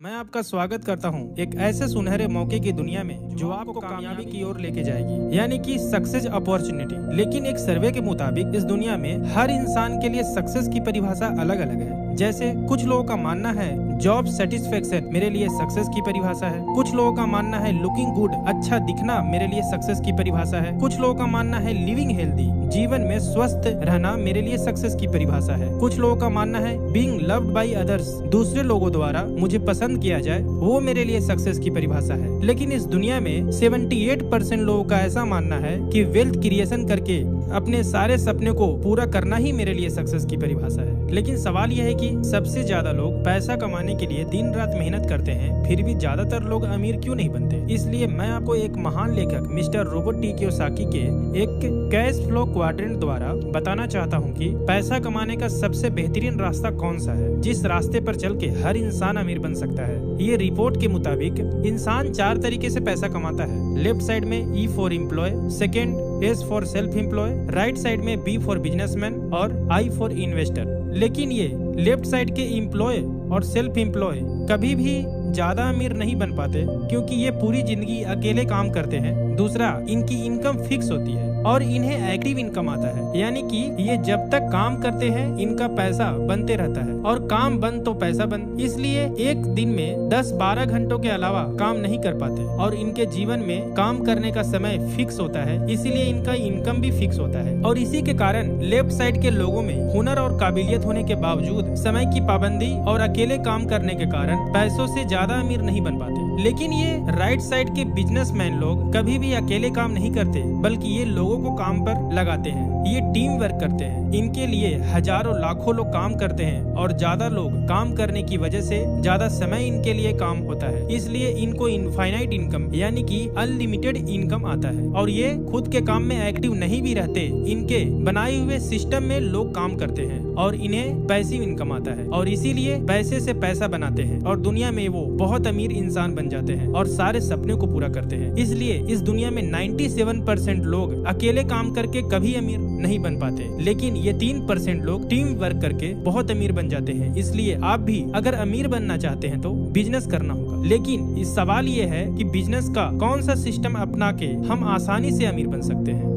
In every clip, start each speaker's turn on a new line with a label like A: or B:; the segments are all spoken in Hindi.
A: मैं आपका स्वागत करता हूं एक ऐसे सुनहरे मौके की दुनिया में जो आपको कामयाबी की ओर लेके जाएगी, यानी कि सक्सेस अपॉर्चुनिटी। लेकिन एक सर्वे के मुताबिक इस दुनिया में हर इंसान के लिए सक्सेस की परिभाषा अलग अलग है। जैसे कुछ लोगों का मानना है जॉब सेटिस्फेक्शन मेरे लिए सक्सेस की परिभाषा है, कुछ लोगों का मानना है लुकिंग गुड अच्छा दिखना मेरे लिए सक्सेस की परिभाषा है, कुछ लोगों का मानना है लिविंग हेल्दी जीवन में स्वस्थ रहना मेरे लिए सक्सेस की परिभाषा है, कुछ लोगों का मानना है बीइंग लव्ड बाय अदर्स दूसरे लोगों द्वारा मुझे पसंद किया जाए वो मेरे लिए सक्सेस की परिभाषा है। लेकिन इस दुनिया में 78% लोगों का ऐसा मानना है कि वेल्थ क्रिएशन करके अपने सारे सपने को पूरा करना ही मेरे लिए सक्सेस की परिभाषा है। लेकिन सवाल यह है कि सबसे ज्यादा लोग पैसा कमाने के लिए दिन रात मेहनत करते हैं, फिर भी ज्यादातर लोग अमीर क्यों नहीं बनते? इसलिए मैं आपको एक महान लेखक मिस्टर रोबर्ट टी कियोसाकी के एक कैश फ्लो क्वाड्रेंट द्वारा बताना चाहता हूँ कि पैसा कमाने का सबसे बेहतरीन रास्ता कौन सा है, जिस रास्ते पर चल के हर इंसान अमीर बन सकता है। ये रिपोर्ट के मुताबिक इंसान 4 तरीके से पैसा कमाता है। लेफ्ट साइड में E for employ, second S for self employ, right side में B फॉर बिजनेसमैन और I फॉर इन्वेस्टर। लेकिन ये लेफ्ट साइड के एम्प्लॉय और सेल्फ एम्प्लॉय कभी भी ज्यादा अमीर नहीं बन पाते क्योंकि ये पूरी जिंदगी अकेले काम करते हैं। दूसरा, इनकी इनकम फिक्स होती है और इन्हें एक्टिव इनकम आता है, यानी कि ये जब तक काम करते हैं इनका पैसा बनते रहता है और काम बंद तो पैसा बंद। इसलिए एक दिन में 10-12 घंटों के अलावा काम नहीं कर पाते और इनके जीवन में काम करने का समय फिक्स होता है, इसीलिए इनका इनकम भी फिक्स होता है। और इसी के कारण लेफ्ट साइड के लोगों में हुनर और काबिलियत होने के बावजूद समय की पाबंदी और अकेले काम करने के कारण पैसों से ज्यादा अमीर नहीं बन पाते। लेकिन ये राइट साइड के बिजनेसमैन लोग कभी भी अकेले काम नहीं करते, बल्कि ये लोगों को काम पर लगाते हैं। ये टीम वर्क करते हैं। इनके लिए हजारों लाखों लोग काम करते हैं और ज्यादा लोग काम करने की वजह से ज्यादा समय इनके लिए काम होता है, इसलिए इनको इनफाइनाइट इनकम यानी कि अनलिमिटेड इनकम आता है। और ये खुद के काम में एक्टिव नहीं भी रहते, इनके बनाए हुए सिस्टम में लोग काम करते हैं और इन्हें पैसिव इनकम आता है और इसीलिए पैसे से पैसा बनाते हैं और दुनिया में वो बहुत अमीर इंसान बन जाते हैं और सारे सपने को पूरा करते हैं। इसलिए इस दुनिया में 97% लोग अकेले काम करके कभी अमीर नहीं बन पाते, लेकिन ये 3% लोग टीम वर्क करके बहुत अमीर बन जाते हैं। इसलिए आप भी अगर अमीर बनना चाहते हैं तो बिजनेस करना होगा। लेकिन इस सवाल ये है कि बिजनेस का कौन सा सिस्टम अपना के हम आसानी से अमीर बन सकते हैं।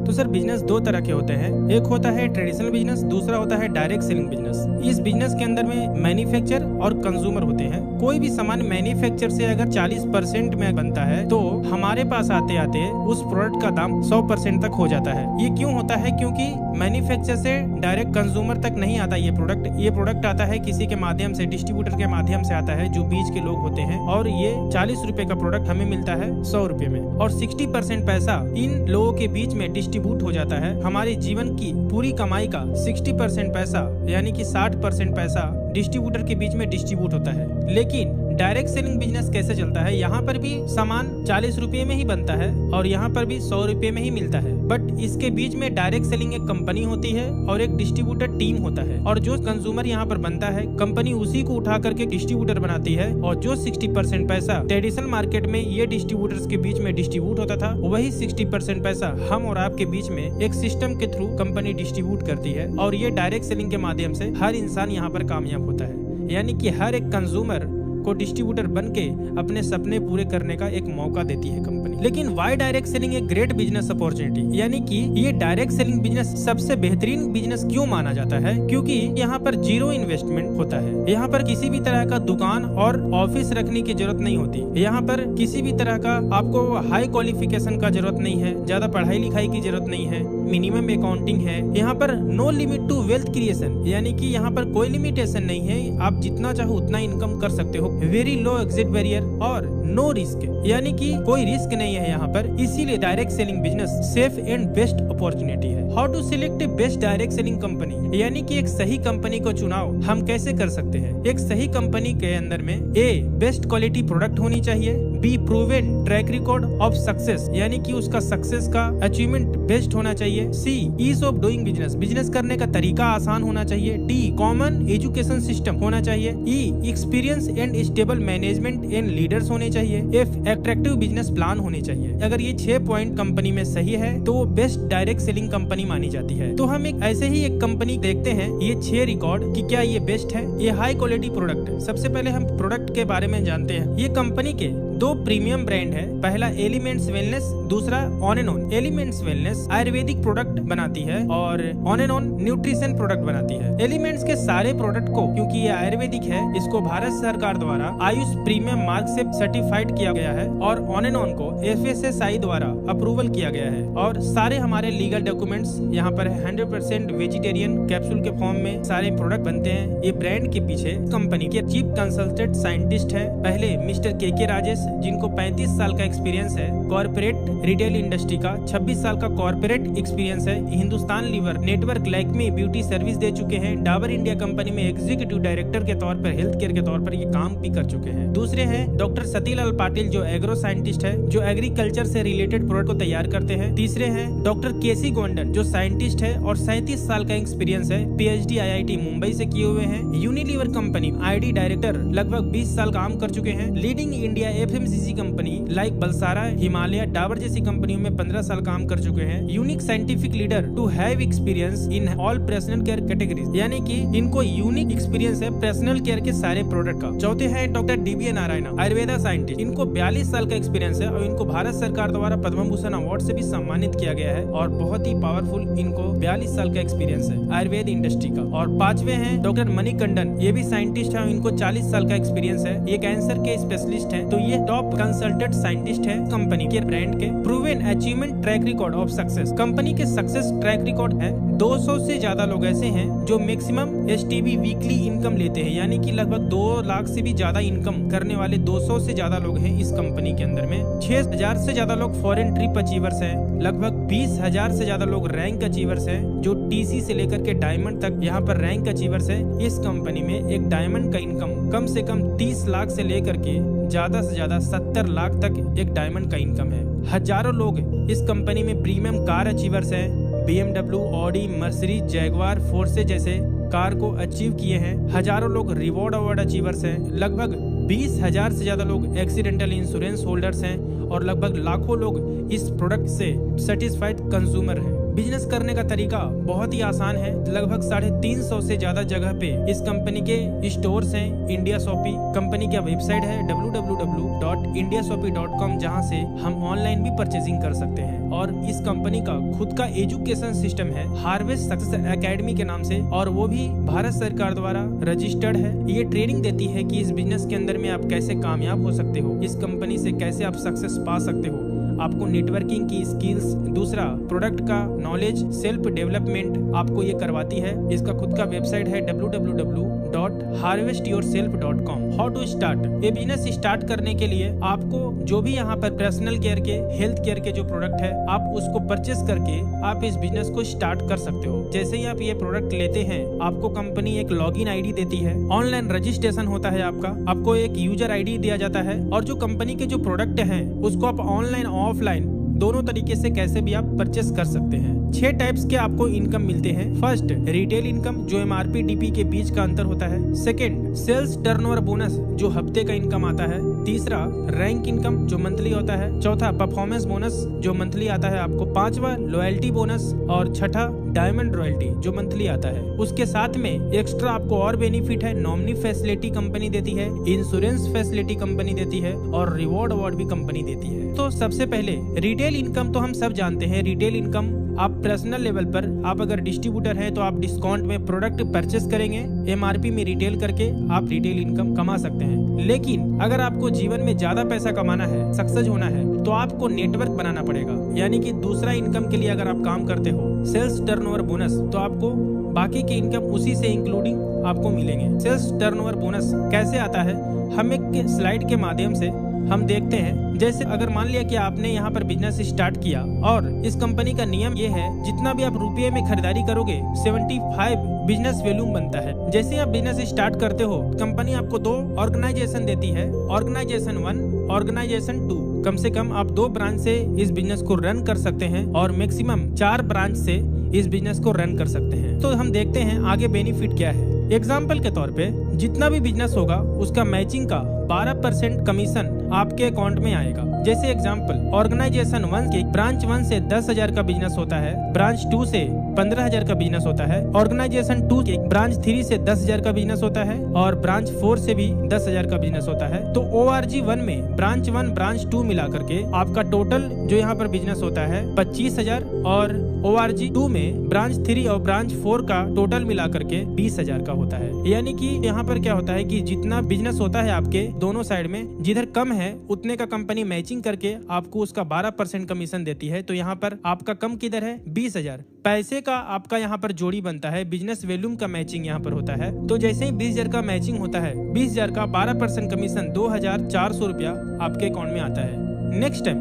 A: तो सर बिजनेस 2 तरह के होते हैं, एक होता है ट्रेडिशनल बिजनेस, दूसरा होता है डायरेक्ट सेलिंग बिजनेस। इस बिजनेस के अंदर में मैन्युफैक्चर और कंज्यूमर होते हैं। कोई भी सामान मैन्युफैक्चर से अगर 40% में बनता है तो हमारे पास आते आते उस प्रोडक्ट का दाम 100% तक हो जाता है। ये क्यों होता है? क्योंकि मैन्युफैक्चर से डायरेक्ट कंज्यूमर तक नहीं आता ये प्रोडक्ट आता है किसी के माध्यम से, डिस्ट्रीब्यूटर के माध्यम से आता है जो बीच के लोग होते हैं, और ये 40 रुपए का प्रोडक्ट हमें मिलता है 100 रुपए में, और 60% पैसा इन लोगों के बीच में डिस्ट्रीब्यूट हो जाता है। हमारे जीवन की पूरी कमाई का 60% पैसा यानी कि 60% पैसा डिस्ट्रीब्यूटर के बीच में डिस्ट्रीब्यूट होता है। लेकिन डायरेक्ट सेलिंग बिजनेस कैसे चलता है? यहाँ पर भी सामान 40 रुपए में ही बनता है और यहाँ पर भी 100 रुपए में ही मिलता है, बट इसके बीच में डायरेक्ट सेलिंग एक कंपनी होती है और एक डिस्ट्रीब्यूटर टीम होता है, और जो कंज्यूमर यहाँ पर बनता है कंपनी उसी को उठा करके डिस्ट्रीब्यूटर बनाती है, और जो 60% पैसा ट्रेडिशनल मार्केट में ये डिस्ट्रीब्यूटर्स के बीच में डिस्ट्रीब्यूट होता था, वही 60% पैसा हम और आपके बीच में एक सिस्टम के थ्रू कंपनी डिस्ट्रीब्यूट करती है, और ये डायरेक्ट सेलिंग के माध्यम से हर इंसान यहाँ पर कामयाब होता है। यानी कि हर एक कंज्यूमर को डिस्ट्रीब्यूटर बन के अपने सपने पूरे करने का एक मौका देती है कंपनी। लेकिन वाई डायरेक्ट सेलिंग एक ग्रेट बिजनेस अपॉर्चुनिटी, यानी कि ये डायरेक्ट सेलिंग बिजनेस सबसे बेहतरीन बिजनेस क्यों माना जाता है? क्योंकि यहाँ पर 0 इन्वेस्टमेंट होता है। यहाँ पर किसी भी तरह का दुकान और ऑफिस रखने की जरूरत नहीं होती। यहाँ पर किसी भी तरह का आपको हाई क्वालिफिकेशन का जरूरत नहीं है, ज्यादा पढ़ाई लिखाई की जरूरत नहीं है, मिनिमम अकाउंटिंग है। यहाँ पर no limit to wealth creation, यानी कि यहाँ पर कोई लिमिटेशन नहीं है, आप जितना चाहो उतना इनकम कर सकते हो। वेरी लो एग्जिट बैरियर और नो रिस्क, यानी कि कोई रिस्क नहीं है यहाँ पर, इसीलिए direct selling business safe and best opportunity है। How to select a best direct selling company, यानी कि एक सही कंपनी को चुनाव हम कैसे कर सकते हैं? एक सही कंपनी के अंदर में A बेस्ट क्वालिटी प्रोडक्ट होनी चाहिए, B proven track record of success, यानी कि उसका सक्सेस का अचीवमेंट बेस्ट होना चाहिए, C ease of doing business करने का तरीका आसान होना चाहिए, D कॉमन एजुकेशन सिस्टम होना चाहिए, E experience and stable management and leaders होने चाहिए। एफ एट्रैक्टिव बिजनेस प्लान होने चाहिए। अगर ये 6 पॉइंट कंपनी में सही है तो वो बेस्ट डायरेक्ट सेलिंग कंपनी मानी जाती है। तो हम एक ऐसे ही एक कंपनी देखते हैं ये 6 रिकॉर्ड कि क्या ये बेस्ट है। ये हाई क्वालिटी प्रोडक्ट है। सबसे पहले हम प्रोडक्ट के बारे में जानते हैं। ये कंपनी के 2 प्रीमियम ब्रांड है। पहला एलिमेंट्स वेलनेस, दूसरा on and on. Elements wellness Ayurvedic product बनाती है और on and on nutrition product बनाती है। एलिमेंट्स के सारे प्रोडक्ट को, क्योंकि ये आयुर्वेदिक है, इसको भारत सरकार द्वारा आयुष प्रीमियम मार्क से सर्टिफाइड किया गया है और ऑन एंड ऑन को FSSAI द्वारा अप्रूवल किया गया है। और सारे हमारे लीगल डॉक्यूमेंट्स यहाँ पर 100% वेजिटेरियन कैप्सूल के फॉर्म में सारे प्रोडक्ट बनते हैं। ये ब्रांड के पीछे कंपनी के चीफ कंसल्टेंट साइंटिस्ट है पहले मिस्टर के राजेश, जिनको 35 साल का एक्सपीरियंस है कॉर्पोरेट रिटेल इंडस्ट्री का, 26 साल का कॉर्पोरेट एक्सपीरियंस है। Hindustan Lever network, Lakme beauty service दे चुके हैं। डाबर इंडिया कंपनी में एग्जीक्यूटिव डायरेक्टर के तौर पर, हेल्थ केयर के तौर पर ये काम भी कर चुके हैं। दूसरे हैं डॉक्टर सतीलाल पाटिल, जो एग्रो साइंटिस्ट है, जो एग्रीकल्चर से रिलेटेड प्रोडक्ट को तैयार करते हैं। तीसरे हैं डॉक्टर केसी गोंडन, जो साइंटिस्ट है और 37 साल का एक्सपीरियंस है, PhD IIT मुंबई से किए हुए हैं। यूनिलीवर कंपनी ID डायरेक्टर, लगभग 20 साल काम कर चुके हैं। Leading India FMCG company like Balsara, Himalaya, Dabur जैसी कंपनियों में 15 साल काम कर चुके हैं। Unique scientific leader to have experience in all personal care categories, यानी कि इनको यूनिक एक्सपीरियंस है पर्सनल केयर के सारे प्रोडक्ट का। चौथे हैं doctor DBA Narayana, Ayurveda scientist, इनको 42 साल का एक्सपीरियंस है और इनको भारत सरकार द्वारा पद्म भूषण अवार्ड से भी सम्मानित किया गया है और बहुत ही पावरफुल इनको 42 साल का एक्सपीरियंस है आयुर्वेद इंडस्ट्री का। और पांचवे हैं डॉक्टर मणिकंडन, ये भी साइंटिस्ट है, इनको 40 साल का एक्सपीरियंस है। ये कैंसर के स्पेशलिस्ट है, तो ये टॉप कंसल्टेंट साइंटिस्ट है कंपनी के ब्रांड के। Proven achievement track record of success, company के सक्सेस ट्रैक रिकॉर्ड है 200 से ज्यादा लोग ऐसे हैं जो मैक्सिमम STB वीकली इनकम लेते हैं, यानी कि लगभग 2 लाख से भी ज्यादा इनकम करने वाले 200 से ज्यादा लोग हैं इस कंपनी के अंदर में। 6000 से ज्यादा लोग फॉरेन ट्रिप अचीवर्स हैं, लगभग 20,000 से ज्यादा लोग रैंक अचीवर्स हैं, जो TC से लेकर के डायमंड तक यहाँ पर रैंक अचीवर्स है। इस कंपनी में एक डायमंड का इनकम कम से कम 30 लाख से लेकर के ज्यादा से ज्यादा 70 लाख तक एक डायमंड का इनकम है। हजारों लोग इस कंपनी में प्रीमियम कार अचीवर्स हैं, BMW, Audi, Mercedes, Jaguar, force जैसे कार को अचीव किए हैं। हजारों लोग रिवॉर्ड अवार्ड अचीवर्स हैं, लगभग 20,000 से ज्यादा लोग एक्सीडेंटल इंश्योरेंस होल्डर्स हैं और लगभग लाखों लोग इस प्रोडक्ट से सेटिस्फाइड कंज्यूमर हैं। बिजनेस करने का तरीका बहुत ही आसान है। लगभग 350 से ज्यादा जगह पे इस कंपनी के स्टोर्स हैं। इंडिया शॉपी कंपनी का वेबसाइट है www.indiashopee.com, जहां से हम ऑनलाइन भी परचेजिंग कर सकते हैं। और इस कंपनी का खुद का एजुकेशन सिस्टम है हार्वेस्ट सक्सेस एकेडमी के नाम से, और वो भी भारत सरकार द्वारा रजिस्टर्ड है। ये ट्रेनिंग देती है कि इस बिजनेस के अंदर में आप कैसे कामयाब हो सकते हो, इस कंपनी से कैसे आप सक्सेस पा सकते हो, आपको नेटवर्किंग की स्किल्स, दूसरा प्रोडक्ट का नॉलेज, सेल्फ डेवलपमेंट आपको ये करवाती है। इसका खुद का वेबसाइट है www.harvestyourself.com। हाउ टू स्टार्ट, ये बिजनेस स्टार्ट करने के लिए आपको जो भी यहाँ पर पर्सनल केयर के, हेल्थ केयर के जो प्रोडक्ट है, आप उसको परचेस करके आप इस बिजनेस को स्टार्ट कर सकते हो। जैसे ही आप ये प्रोडक्ट लेते हैं, आपको कंपनी एक लॉगिन ID देती है, ऑनलाइन रजिस्ट्रेशन होता है आपको एक यूजर ID दिया जाता है, और जो कंपनी के जो प्रोडक्ट है उसको आप ऑनलाइन ऑफलाइन दोनों तरीके से कैसे भी आप परचेस कर सकते हैं। 6 टाइप्स के आपको इनकम मिलते हैं। फर्स्ट, रिटेल इनकम, जो MRP DP के बीच का अंतर होता है। सेकंड, सेल्स टर्नओवर बोनस, जो हफ्ते का इनकम आता है। तीसरा, रैंक इनकम, जो मंथली होता है। चौथा, परफॉर्मेंस बोनस, जो मंथली आता है आपको। पांचवा, लॉयल्टी बोनस, और छठा, डायमंड रॉयल्टी, जो मंथली आता है। उसके साथ में एक्स्ट्रा आपको और बेनिफिट है, नॉमिनी फैसिलिटी कंपनी देती है, इंश्योरेंस फैसिलिटी कंपनी देती है, और रिवॉर्ड अवार्ड भी कंपनी देती है। तो सबसे पहले रिटेल इनकम तो हम सब जानते हैं। रिटेल इनकम आप पर्सनल लेवल पर, आप अगर डिस्ट्रीब्यूटर हैं तो आप डिस्काउंट में प्रोडक्ट परचेस करेंगे, MRP में रिटेल करके आप रिटेल इनकम कमा सकते हैं। लेकिन अगर आपको जीवन में ज्यादा पैसा कमाना है, सक्सेस होना है, तो आपको नेटवर्क बनाना पड़ेगा। यानी कि दूसरा इनकम के लिए अगर आप काम करते हो, सेल्स टर्नओवर बोनस, तो आपको बाकी के इनकम उसी से इंक्लूडिंग आपको मिलेंगे। सेल्स टर्नओवर बोनस कैसे आता है, हम एक स्लाइड के माध्यम से हम देखते हैं। जैसे अगर मान लिया कि आपने यहाँ पर बिजनेस स्टार्ट किया, और इस कंपनी का नियम ये है, जितना भी आप रुपये में खरीदारी करोगे 75 बिजनेस वैल्यूम बनता है। जैसे आप बिजनेस स्टार्ट करते हो, कंपनी आपको 2 ऑर्गेनाइजेशन देती है, ऑर्गेनाइजेशन 1, ऑर्गेनाइजेशन 2। कम से कम आप 2 ब्रांच से इस बिजनेस को रन कर सकते हैं और मैक्सिमम 4 ब्रांच से इस बिजनेस को रन कर सकते हैं। तो हम देखते हैं आगे बेनिफिट क्या है। एग्जाम्पल के तौर पे जितना भी बिजनेस होगा उसका मैचिंग का 12% कमीशन आपके अकाउंट में आएगा। जैसे एग्जाम्पल, ऑर्गेनाइजेशन 1 के ब्रांच 1 से 10,000 का बिजनेस होता है, ब्रांच 2 से 15,000 का बिजनेस होता है, ऑर्गेनाइजेशन 2 के ब्रांच 3 से 10,000 का बिजनेस होता है और ब्रांच 4 से भी 10,000 का बिजनेस होता है। तो ORG 1 में ब्रांच 1 ब्रांच 2 मिला करके आपका टोटल जो यहाँ पर बिजनेस होता है 25,000 और ORG 2 में ब्रांच 3 और ब्रांच 4 का टोटल मिला करके 20,000 का होता है। यानी कि यहाँ पर क्या होता है कि जितना बिजनेस होता है आपके दोनों साइड में, जिधर कम है उतने का कंपनी मैचिंग करके आपको उसका 12% कमीशन देती है। तो यहाँ पर आपका कम किधर है, 20,000 पैसे का आपका यहाँ पर जोड़ी बनता है, बिजनेस वॉल्यूम का मैचिंग यहाँ पर होता है। तो जैसे ही 20,000 का मैचिंग होता है, 20,000 का 12% कमीशन 2,400 रुपया आपके अकाउंट में आता है। नेक्स्ट टाइम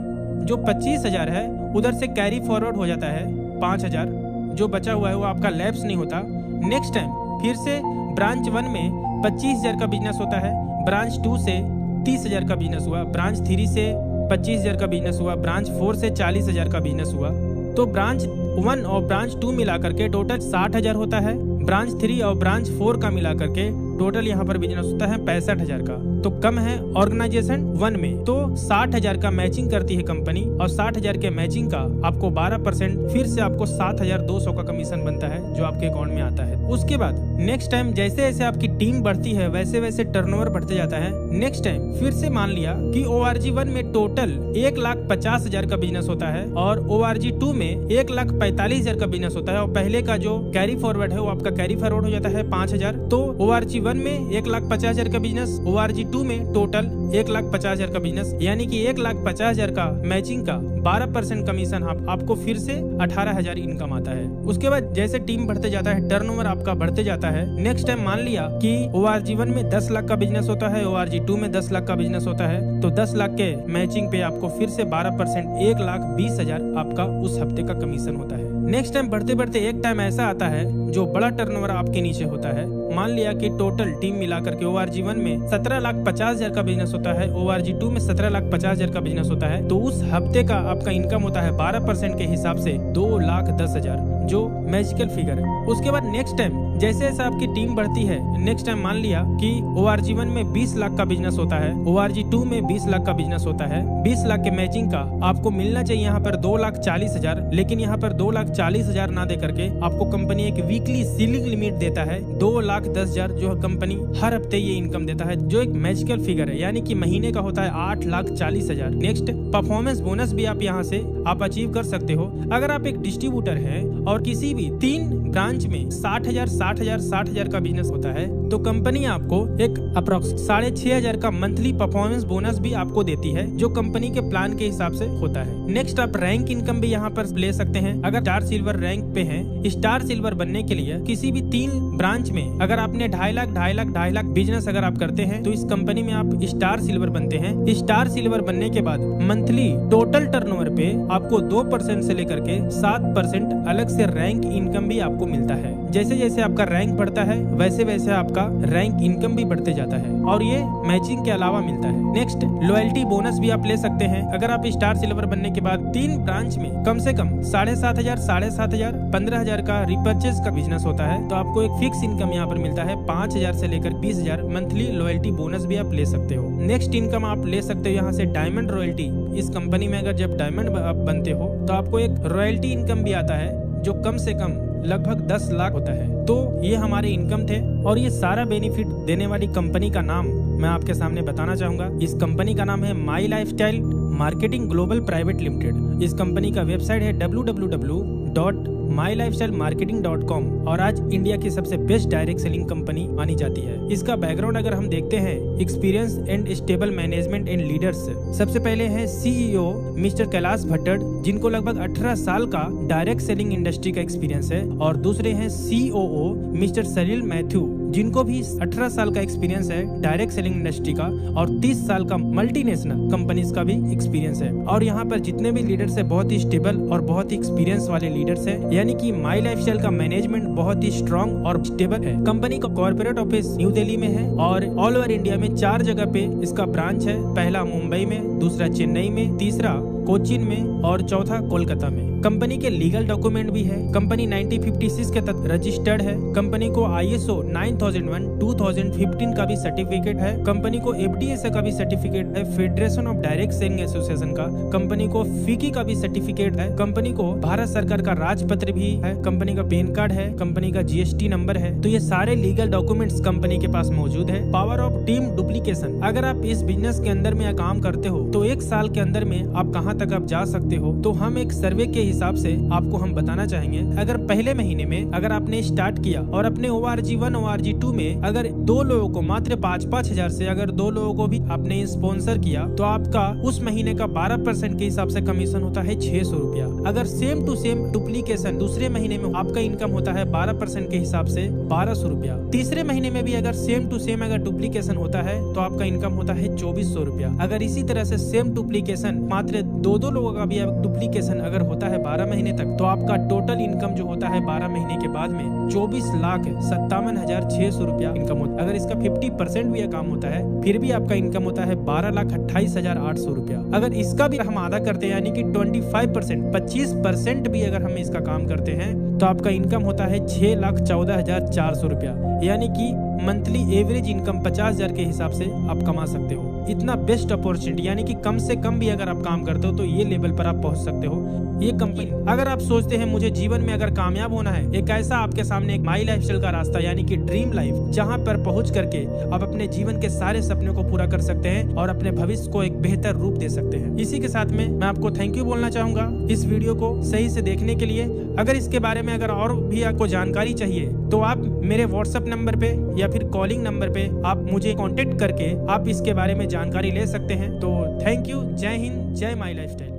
A: जो 25,000 है उधर से कैरी फॉरवर्ड हो जाता है 5,000, जो बचा हुआ है वो आपका लैप्स नहीं होता। नेक्स्ट टाइम फिर से ब्रांच 1 में 25,000 का बिजनेस होता है, ब्रांच 2 से 30,000 का बिजनेस हुआ, ब्रांच 3 से 25,000 का बिजनेस हुआ, ब्रांच 4 से 40,000 का बिजनेस हुआ। तो ब्रांच 1 और ब्रांच 2 मिला करके टोटल 60,000 होता है, ब्रांच 3 और ब्रांच 4 का मिला करके टोटल यहाँ पर बिजनेस होता है 65,000 का। तो कम है ऑर्गेनाइजेशन 1 में, तो 60,000 का मैचिंग करती है कंपनी और 60,000 के मैचिंग का आपको 12% फिर से आपको 7,200 का कमीशन बनता है जो आपके अकाउंट में आता है। उसके बाद नेक्स्ट टाइम जैसे जैसे आपकी टीम बढ़ती है वैसे वैसे टर्नओवर बढ़ते जाता है। नेक्स्ट टाइम फिर से मान लिया कि ORG 1 में टोटल 1,50,000 का बिजनेस होता है और ORG 2 में 1,45,000 का बिजनेस होता है और पहले का जो कैरी फॉरवर्ड है वो आपका कैरी फॉरवर्ड हो जाता है 5,000। तो ORG 1 में 1,50,000 का बिजनेस, ORG 2 में टोटल 1,50,000 का बिजनेस, यानी कि 1,50,000 का मैचिंग का 12% कमीशन आपको फिर से 18,000 इनकम आता है। उसके बाद जैसे टीम बढ़ते जाता है, टर्नओवर आपका बढ़ते जाता है। नेक्स्ट टाइम मान लिया कि ORG 1 में 10 लाख का बिजनेस होता है, ORG 2 में 10 लाख का बिजनेस होता है, तो 10 लाख के मैचिंग पे आपको फिर से 12% 1,20,000 आपका उस हफ्ते का कमीशन होता है। नेक्स्ट टाइम बढ़ते बढ़ते एक टाइम ऐसा आता है जो बड़ा टर्नओवर आपके नीचे होता है। मान लिया कि टोटल टीम मिलाकर के ORG 1 में 17,50,000 का बिजनेस होता है, ORG 2 में 17,50,000 का बिजनेस होता है, तो उस हफ्ते का आपका इनकम होता है 12% के हिसाब से 2,10,000, जो मैजिकल फिगर है। उसके बाद नेक्स्ट टाइम जैसे जैसे आपकी टीम बढ़ती है, नेक्स्ट टाइम मान लिया कि ORG 1 में 20 लाख का बिजनेस होता है, ORG 2 में 20 लाख का बिजनेस होता है, 20 लाख के मैचिंग का आपको मिलना चाहिए यहाँ पर 2,40,000, लेकिन यहाँ पर 2,40,000 ना दे करके आपको कंपनी एक वीकली सीलिंग लिमिट देता है 2,10,000, जो कंपनी हर हफ्ते ये इनकम देता है, जो एक मैजिकल फिगर है, यानी कि महीने का होता है 8,40,000। नेक्स्ट परफॉर्मेंस बोनस भी आप यहाँ से आप अचीव कर सकते हो। अगर आप एक डिस्ट्रीब्यूटर है और किसी भी 3 ब्रांच में 60,000 का बिजनेस होता है, तो कंपनी आपको एक अप्रोक्स 6,500 का मंथली परफॉर्मेंस बोनस भी आपको देती है, जो कंपनी के प्लान के हिसाब से होता है। नेक्स्ट आप रैंक इनकम भी यहाँ पर ले सकते हैं। अगर स्टार सिल्वर रैंक पे हैं, स्टार सिल्वर बनने के लिए किसी भी 3 ब्रांच में अगर आपने 2.5 लाख बिजनेस अगर आप करते हैं तो इस कंपनी में आप स्टार सिल्वर बनते हैं। स्टार सिल्वर बनने के बाद मंथली टोटल टर्नओवर पे आपको 2% से लेकर के 7% अलग से रैंक इनकम भी आपको मिलता है। जैसे जैसे आपका रैंक बढ़ता है वैसे वैसे आपका रैंक इनकम भी बढ़ते जाता है और ये मैचिंग के अलावा मिलता है। नेक्स्ट लॉयल्टी बोनस भी आप ले सकते हैं। अगर आप स्टार सिल्वर बनने के बाद 3 ब्रांच में कम से कम 7,500, 15,000 का रिपर्चेज का बिजनेस होता है, तो आपको एक फिक्स इनकम यहाँ पर मिलता है 5,000 से लेकर 20,000 मंथली लॉयल्टी बोनस भी आप ले सकते हो। नेक्स्ट इनकम आप ले सकते हो यहाँ से डायमंड रॉयल्टी। इस कंपनी में अगर जब डायमंड आप बनते हो तो आपको एक रॉयल्टी इनकम भी आता है जो कम से कम लगभग 10 लाख होता है। तो ये हमारे इनकम थे और ये सारा बेनिफिट देने वाली कंपनी का नाम मैं आपके सामने बताना चाहूंगा। इस कंपनी का नाम है My Lifestyle Marketing Global Private Limited. इस कंपनी का वेबसाइट है www.mylifestylemarketing.com और आज इंडिया की सबसे बेस्ट डायरेक्ट सेलिंग कंपनी मानी जाती है। इसका बैकग्राउंड अगर हम देखते हैं, experience and stable management and leaders. सबसे पहले है CEO मिस्टर कैलाश भट्टड़, जिनको लगभग 18 साल का डायरेक्ट सेलिंग इंडस्ट्री का एक्सपीरियंस है, और दूसरे हैं COO मिस्टर सलील मैथ्यू, जिनको भी 18 साल का एक्सपीरियंस है डायरेक्ट सेलिंग इंडस्ट्री का और 30 साल का मल्टीनेशनल कंपनीज का भी एक्सपीरियंस है। और यहाँ पर जितने भी लीडर्स है बहुत ही स्टेबल और बहुत ही एक्सपीरियंस वाले लीडर्स है, यानी कि माई लाइफस्टाइल का मैनेजमेंट बहुत ही स्ट्रॉन्ग और स्टेबल है। कंपनी का कॉर्पोरेट ऑफिस न्यू दिल्ली में है और ऑल ओवर इंडिया में 4 जगह पे इसका ब्रांच है। पहला मुंबई में, दूसरा चेन्नई में, तीसरा कोचीन में और चौथा कोलकाता में। कंपनी के लीगल डॉक्यूमेंट भी है। कंपनी 1956 के तहत रजिस्टर्ड है। कंपनी को ISO 9001 2015 का भी सर्टिफिकेट है। कंपनी को FDSA का भी सर्टिफिकेट है, federation of direct selling association का। कंपनी को FICCI का भी सर्टिफिकेट है। कंपनी को भारत सरकार का राजपत्र भी है। कंपनी का पैन कार्ड है। कंपनी का GST नंबर है। तो ये सारे लीगल डॉक्यूमेंट्स कंपनी के पास मौजूद है। पावर ऑफ टीम डुप्लीकेशन, अगर आप इस बिजनेस के अंदर में काम करते हो तो 1 साल के अंदर में आप कहां तक आप जा सकते हो, तो हम एक सर्वे के हिसाब से आपको हम बताना चाहेंगे। अगर पहले महीने में अगर आपने स्टार्ट किया और अपने ORG1 ORG2 में अगर 2 लोगों को मात्र 5-5 हजार से अगर 2 लोगों को भी आपने स्पॉन्सर किया तो आपका उस महीने का 12% के हिसाब से कमीशन होता है 600 रुपया। अगर सेम टू सेम डुप्लीकेशन दूसरे महीने में आपका इनकम होता है 12% के हिसाब से 1200 रुपया। तीसरे महीने में भी अगर सेम टू सेम अगर डुप्लीकेशन होता है तो आपका इनकम होता है 2400 रुपया। अगर इसी तरह से सेम डुप्लीकेशन मात्र 2 लोगों का भी डुप्लीकेशन अगर होता है 12 महीने तक, तो आपका टोटल इनकम जो होता है 12 महीने के बाद में 24,57,600 रुपया इनकम होता है। अगर इसका 50% भी काम होता है फिर भी आपका इनकम होता है 12,28,800 रुपया। अगर इसका भी हम आधा करते हैं यानी कि 25% भी अगर हम इसका काम करते हैं तो आपका इनकम होता है 6,14,400 रुपया। यानी कि मंथली एवरेज इनकम 50,000 के हिसाब से आप कमा सकते हो। इतना बेस्ट अपॉर्चुनिटी, यानी कि कम से कम भी अगर आप काम करते हो तो ये लेवल पर आप पहुंच सकते हो। ये कंपनी, अगर आप सोचते हैं मुझे जीवन में अगर कामयाब होना है, एक ऐसा आपके सामने एक माई लाइफस्टाइल का रास्ता यानी कि ड्रीम लाइफ, जहां पर पहुंच करके आप अपने जीवन के सारे सपनों को पूरा कर सकते हैं और अपने भविष्य को एक बेहतर रूप दे सकते हैं। इसी के साथ में मैं आपको थैंक यू बोलना चाहूंगा इस वीडियो को सही से देखने के लिए। अगर इसके बारे में अगर और भी आपको जानकारी चाहिए तो आप मेरे WhatsApp नंबर पे या फिर कॉलिंग नंबर पे आप मुझे कांटेक्ट करके आप इसके बारे में जानकारी ले सकते हैं। तो थैंक यू। जय हिंद, जय माई लाइफस्टाइल।